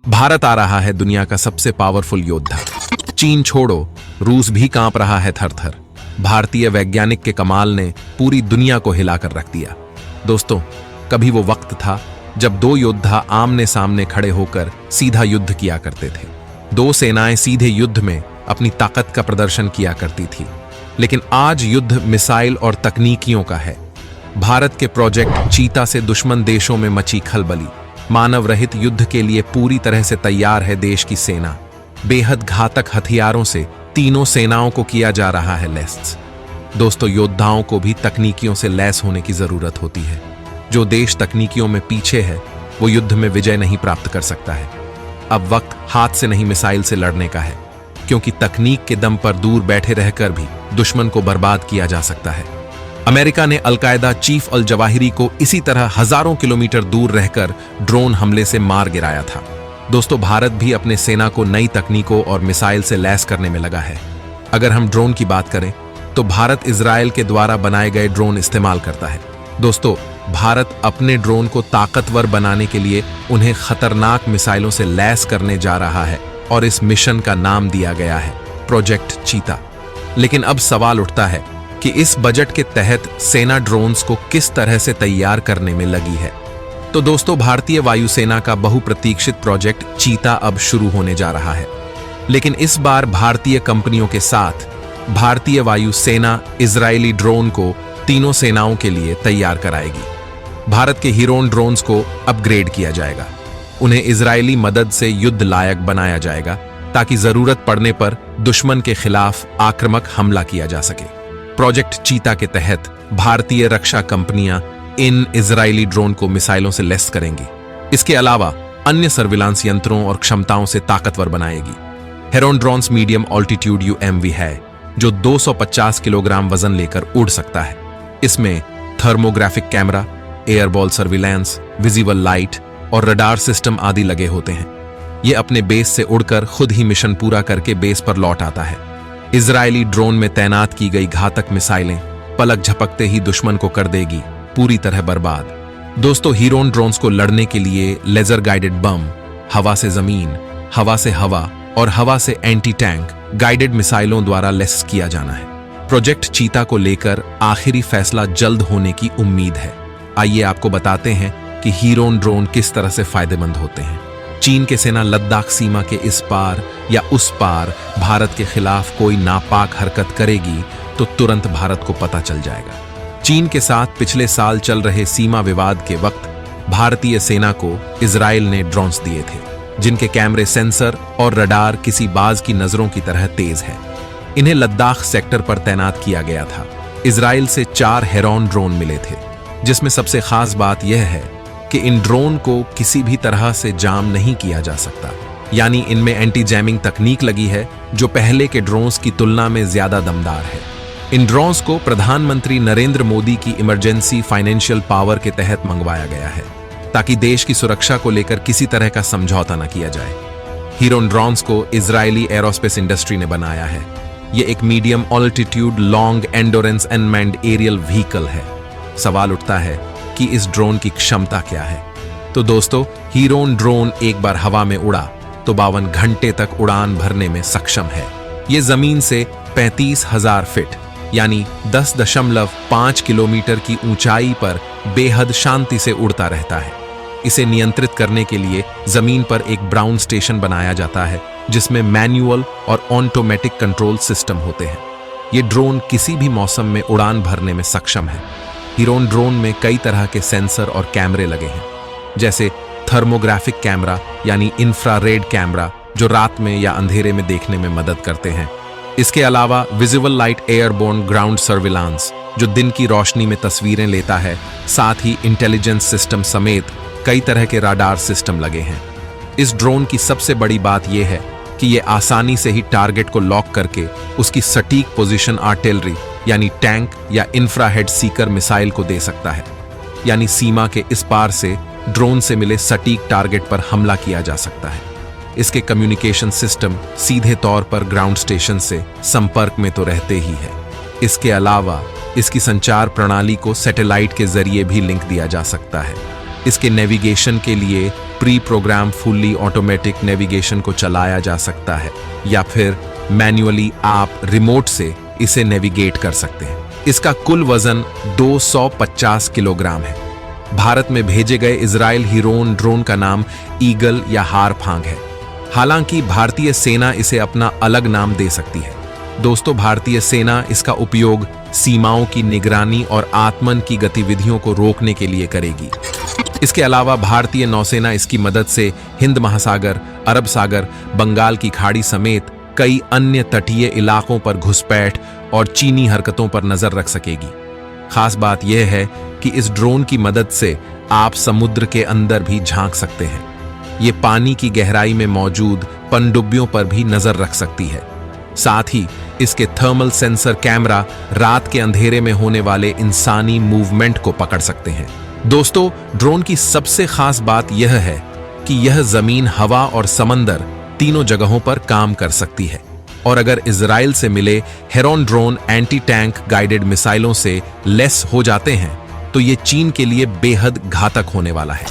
भारत आ रहा है दुनिया का सबसे पावरफुल योद्धा। चीन छोड़ो, रूस भी कांप रहा है थर थर। भारतीय वैज्ञानिक के कमाल ने पूरी दुनिया को हिलाकर रख दिया। दोस्तों, कभी वो वक्त था जब दो योद्धा आमने सामने खड़े होकर सीधा युद्ध किया करते थे। दो सेनाएं सीधे युद्ध में अपनी ताकत का प्रदर्शन किया करती थी। लेकिन आज युद्ध मिसाइल और तकनीकियों का है। भारत के प्रोजेक्ट चीता से दुश्मन देशों में मची खलबली। मानव रहित युद्ध के लिए पूरी तरह से तैयार है देश की सेना। बेहद घातक हथियारों से तीनों सेनाओं को किया जा रहा है लैस। दोस्तों, योद्धाओं को भी तकनीकियों से लैस होने की जरूरत होती है। जो देश तकनीकियों में पीछे है वो युद्ध में विजय नहीं प्राप्त कर सकता है। अब वक्त हाथ से नहीं मिसाइल से लड़ने का है, क्योंकि तकनीक के दम पर दूर बैठे रहकर भी दुश्मन को बर्बाद किया जा सकता है। अमेरिका ने अलकायदा चीफ अल जवाहिरी को इसी तरह हजारों किलोमीटर दूर रहकर ड्रोन हमले से मार गिराया था। दोस्तों, भारत भी अपने सेना को नई तकनीकों और मिसाइल से लैस करने में लगा है। अगर हम ड्रोन की बात करें तो भारत इजराइल के द्वारा बनाए गए ड्रोन इस्तेमाल करता है। दोस्तों, भारत अपने ड्रोन को ताकतवर बनाने के लिए उन्हें खतरनाक मिसाइलों से लैस करने जा रहा है और इस मिशन का नाम दिया गया है प्रोजेक्ट चीता। लेकिन अब सवाल उठता है कि इस बजट के तहत सेना ड्रोन्स को किस तरह से तैयार करने में लगी है। तो दोस्तों, भारतीय वायुसेना का बहुप्रतीक्षित प्रोजेक्ट चीता अब शुरू होने जा रहा है। लेकिन इस बार भारतीय कंपनियों के साथ भारतीय वायुसेना इजरायली ड्रोन को तीनों सेनाओं के लिए तैयार कराएगी। भारत के हीरोन ड्रोन्स को अपग्रेड किया जाएगा। उन्हें इजरायली मदद से युद्ध लायक बनाया जाएगा ताकि जरूरत पड़ने पर दुश्मन के खिलाफ आक्रामक हमला किया जा सके। प्रोजेक्ट चीता के तहत भारतीय रक्षा कंपनियां इन इजरायली ड्रोन को मिसाइलों से लैस करेंगी। इसके अलावा अन्य सर्विलांस यंत्रों और क्षमताओं से ताकतवर बनाएगी। Heron drones medium altitude UMV है जो 250 किलोग्राम वजन लेकर उड़ सकता है। इसमें thermographic camera, airball surveillance, visible light और रडार सिस्टम आदि लगे होते हैं। यह अपने बेस से उड़कर खुद ही मिशन पूरा करके बेस पर लौट आता है। इजरायली ड्रोन में तैनात की गई घातक मिसाइलें पलक झपकते ही दुश्मन को कर देगी पूरी तरह बर्बाद। दोस्तों, हीरोन ड्रोन्स को लड़ने के लिए लेजर गाइडेड बम, हवा से जमीन, हवा से हवा और हवा से एंटी टैंक गाइडेड मिसाइलों द्वारा लैस किया जाना है। प्रोजेक्ट चीता को लेकर आखिरी फैसला जल्द होने की उम्मीद है। आइए आपको बताते हैं कि हीरोन ड्रोन किस तरह से फायदेमंद होते हैं। चीन के सेना लद्दाख सीमा के इस पार या उस पार भारत के खिलाफ कोई नापाक हरकत करेगी तो तुरंत भारत को पता चल जाएगा। चीन के साथ पिछले साल चल रहे सीमा विवाद के वक्त भारतीय सेना को इजराइल ने ड्रोन्स दिए थे, जिनके कैमरे, सेंसर और रडार किसी बाज की नजरों की तरह तेज है। इन्हें लद्दाख सेक्टर पर तैनात किया गया था। इजराइल से 4 हेरोन ड्रोन मिले थे, जिसमें सबसे खास बात यह है कि इन ड्रोन को किसी भी तरह से जाम नहीं किया जा सकता। यानी इनमें एंटी जैमिंग तकनीक लगी है जो पहले के ड्रोन्स की तुलना में ज्यादा दमदार है। इन ड्रोन्स को प्रधानमंत्री नरेंद्र मोदी की इमरजेंसी फाइनेंशियल पावर के तहत मंगवाया गया है ताकि देश की सुरक्षा को लेकर किसी तरह का समझौता न किया जाए। हीरोन ड्रोन्स को इजरायली एरोस्पेस इंडस्ट्री ने बनाया है। यह एक medium altitude long endurance unmanned aerial vehicle है। सवाल उठता है कि इस ड्रोन की क्षमता क्या है। तो दोस्तों, हीरोन ड्रोन एक बार हवा में उड़ा तो 52 घंटे तक उड़ान भरने में सक्षम है। यह जमीन से 35,000 फीट यानी 10.5 किलोमीटर की ऊंचाई पर बेहद शांति से उड़ता रहता है। इसे नियंत्रित करने के लिए जमीन पर एक ग्राउंड स्टेशन बनाया जाता है जिसमें मैनुअल और ऑटोमेटिक कंट्रोल सिस्टम होते हैं। ये ड्रोन किसी भी मौसम में उड़ान भरने में सक्षम है। हीरोन ड्रोन में कई तरह के सेंसर और कैमरे लगे हैं, जैसे थर्मोग्राफिक कैमरा यानी इंफ्रारेड कैमरा जो रात में या अंधेरे में देखने में मदद करते हैं। इसके अलावा visible light airborne ground surveillance जो दिन की रोशनी में तस्वीरें लेता है। साथ ही इंटेलिजेंस सिस्टम समेत कई तरह के राडार सिस्टम लगे हैं। इस ड्रोन की सबसे बड़ी बात यह है कि यह आसानी से ही टारगेट को लॉक करके उसकी सटीक पोजीशन आर्टिलरी यानी टैंक या इंफ्राहेड सीकर मिसाइल को दे सकता है। यानी सीमा के इस पार से ड्रोन से मिले सटीक टारगेट पर हमला किया जा सकता है। इसके कम्युनिकेशन सिस्टम सीधे तौर पर ग्राउंड स्टेशन से संपर्क में तो रहते ही है। इसके अलावा इसकी संचार प्रणाली को सैटेलाइट के जरिए भी लिंक दिया जा सकता है। इसके नेविगेशन के लिए pre program fully automatic navigation को चलाया जा सकता है या फिर मैन्युअली आप रिमोट से इसे नेविगेट कर सकते हैं। इसका कुल वजन 250 किलोग्राम है। भारत में भेजे गए इजराइल हीरोन ड्रोन का नाम ईगल या हारफांग है। हालांकि भारतीय सेना इसे अपना अलग नाम दे सकती है। दोस्तों, भारतीय सेना इसका उपयोग सीमाओं की निगरानी और आत्मन की गतिविधियों को रोकने के लिए करेगी। इसके अलावा भारतीय नौसेना इसकी मदद से हिंद महासागर, अरब सागर, बंगाल की खाड़ी समेत कई अन्य तटीय इलाकों पर घुसपैठ और चीनी हरकतों पर नजर रख सकेगी। खास बात यह है कि इस ड्रोन की मदद से आप समुद्र के अंदर भी झांक सकते हैं। ये पानी की गहराई में मौजूद पनडुब्बियों पर भी नजर रख सकती है। साथ ही इसके थर्मल सेंसर कैमरा रात के अंधेरे में होने वाले इंसानी मूवमेंट को पकड़ सकते हैं। दोस्तों, ड्रोन की सबसे खास बात यह है कि यह जमीन, हवा और समंदर तीनों जगहों पर काम कर सकती है। और अगर इजराइल से मिले heron drone anti tank guided मिसाइलों से लेस हो जाते हैं तो ये चीन के लिए बेहद घातक होने वाला है,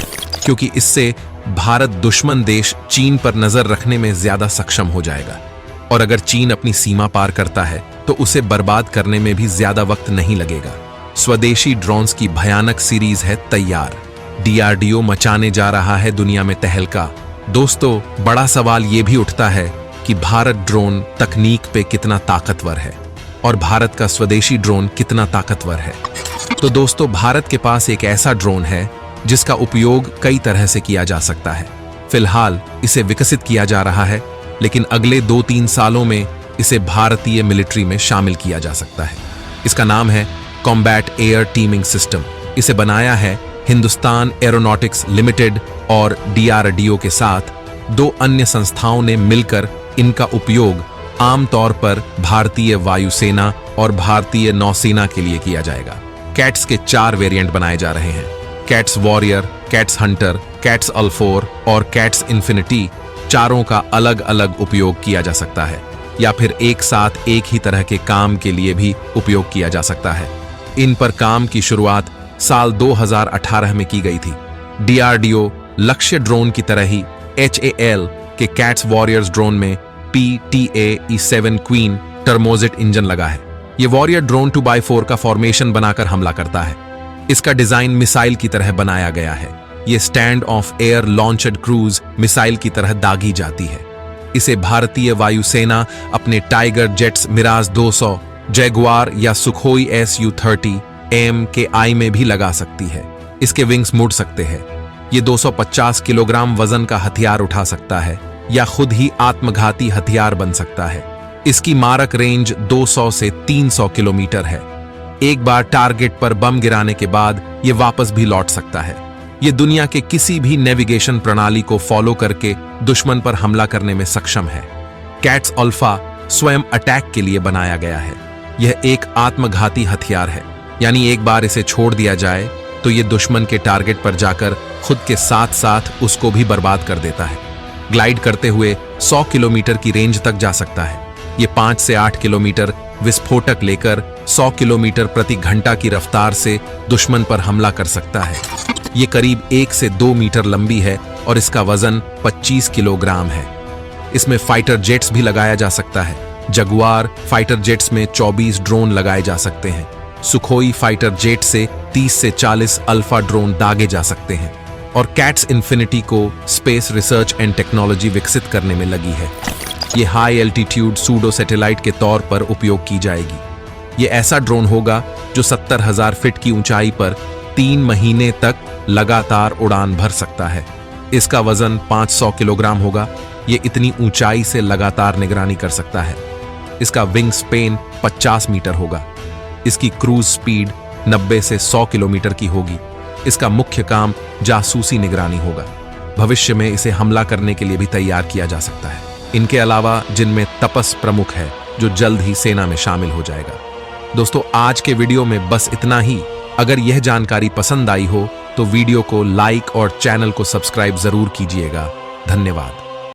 क्योंकि इससे भारत दुश्मन देश चीन पर नजर रखने में ज्यादा सक्षम हो जाएगा। और अगर चीन अपनी सीमा पार करता है तो उसे बर्बाद करने में भी ज्यादा वक्त नहीं लगेगा। स्वदेशी ड्रोन्स की भयानक सीरीज है तैयार। डीआरडीओ मचाने जा रहा है दुनिया में तहलका। दोस्तों, बड़ा सवाल यह भी उठता है कि भारत ड्रोन तकनीक पे कितना ताकतवर है और भारत का स्वदेशी ड्रोन कितना ताकतवर है। तो दोस्तों, भारत के पास एक ऐसा ड्रोन है जिसका उपयोग कई तरह से किया जा सकता है। फिलहाल इसे विकसित किया जा रहा है, लेकिन अगले 2-3 सालों में इसे भारतीय मिलिट्री में शामिल किया जा सकता है। इसका नाम है कॉम्बैट एयर टीमिंग सिस्टम। इसे बनाया है हिंदुस्तान एरोनॉटिक्स लिमिटेड और डीआरडीओ के साथ 2 अन्य संस्थाओं ने मिलकर इनका उपयोग आमतौर पर भारतीय वायुसेना और भारतीय नौसेना के लिए किया जाएगा। कैट्स के 4 वेरिएंट बनाए जा रहे हैं। Cats Warrior, Cats Hunter, Cats अल्फोर और कैट्स इन्फिनिटी। चारों का अलग अलग उपयोग किया जा सकता है या फिर एक साथ एक ही तरह के काम के लिए भी उपयोग किया जा सकता है। इन पर काम की शुरुआत साल 2018 में की गई थी। डीआरडीओ लक्ष्य ड्रोन की तरह ही HAL के कैट्स वॉरियर्स ड्रोन में PTA-E7 क्वीन टर्मोजेट इंजन लगा है। ये वॉरियर ड्रोन 2x4 का फॉर्मेशन बनाकर हमला करता है। इसका डिजाइन मिसाइल की तरह बनाया गया है। ये stand of air launched cruise missile की तरह दागी जाती है। इसे भारतीय वायुसेना अपने टाइगर जेट्स मिराज 200, जैगुआर या सुखोई Su-30 AMKI में भी लगा सकती है। इसके विंग्स मुड़ सकते हैं। ये 250 किलोग्राम वजन का हथियार उठा सकता है या खुद ही आत्मघाती हथियार बन सकता है। इसकी मारक रेंज 200 से 300 किलोमीटर है। एक बार टारगेट पर बम गिराने के बाद ये वापस भी लौट सकता है। ये दुनिया के किसी भी नेविगेशन प्रणाली को फॉलो करके दुश्मन पर हमला करने में सक्षम है। कैट्स अल्फा स्वयं अटैक के लिए बनाया गया है। यह एक आत्मघाती हथियार है, यानी एक बार इसे छोड़ दिया जाए तो ये दुश्मन के टारगेट पर जाकर खुद के साथ साथ उसको भी बर्बाद कर देता है। ग्लाइड करते हुए 100 किलोमीटर की रेंज तक जा सकता है। ये 5 से 8 किलोमीटर विस्फोटक लेकर 100 किलोमीटर प्रति घंटा की रफ्तार से दुश्मन पर हमला कर सकता है। ये करीब 1 से 2 मीटर लंबी है और इसका वजन 25 किलोग्राम है। इसमें फाइटर जेट्स भी लगाया जा सकता है। जगुआर फाइटर जेट्स में 24 ड्रोन लगाए जा सकते हैं। सुखोई फाइटर जेट से 30 से 40 अल्फा ड्रोन दागे जा सकते हैं। और कैट्स इन्फिनिटी को स्पेस रिसर्च एंड टेक्नोलॉजी विकसित करने में लगी है। ये हाई एल्टीट्यूड सूडो सैटेलाइट के तौर पर उपयोग की जाएगी। ये ऐसा ड्रोन होगा जो 70,000 फीट की ऊंचाई पर 3 महीने तक लगातार उड़ान भर सकता है। इसका वजन 500 किलोग्राम होगा। ये इतनी ऊंचाई से लगातार निगरानी कर सकता है। इसका विंग स्पेन 50 मीटर होगा। इसकी क्रूज स्पीड 90 से 100 किलोमीटर की होगी। इसका मुख्य काम जासूसी निगरानी होगा। भविष्य में इसे हमला करने के लिए भी तैयार किया जा सकता है। इनके अलावा जिनमें तपस प्रमुख है, जो जल्द ही सेना में शामिल हो जाएगा। दोस्तों, आज के वीडियो में बस इतना ही। अगर यह जानकारी पसंद आई हो तो वीडियो को लाइक और चैनल को सब्सक्राइब जरूर कीजिएगा। धन्यवाद।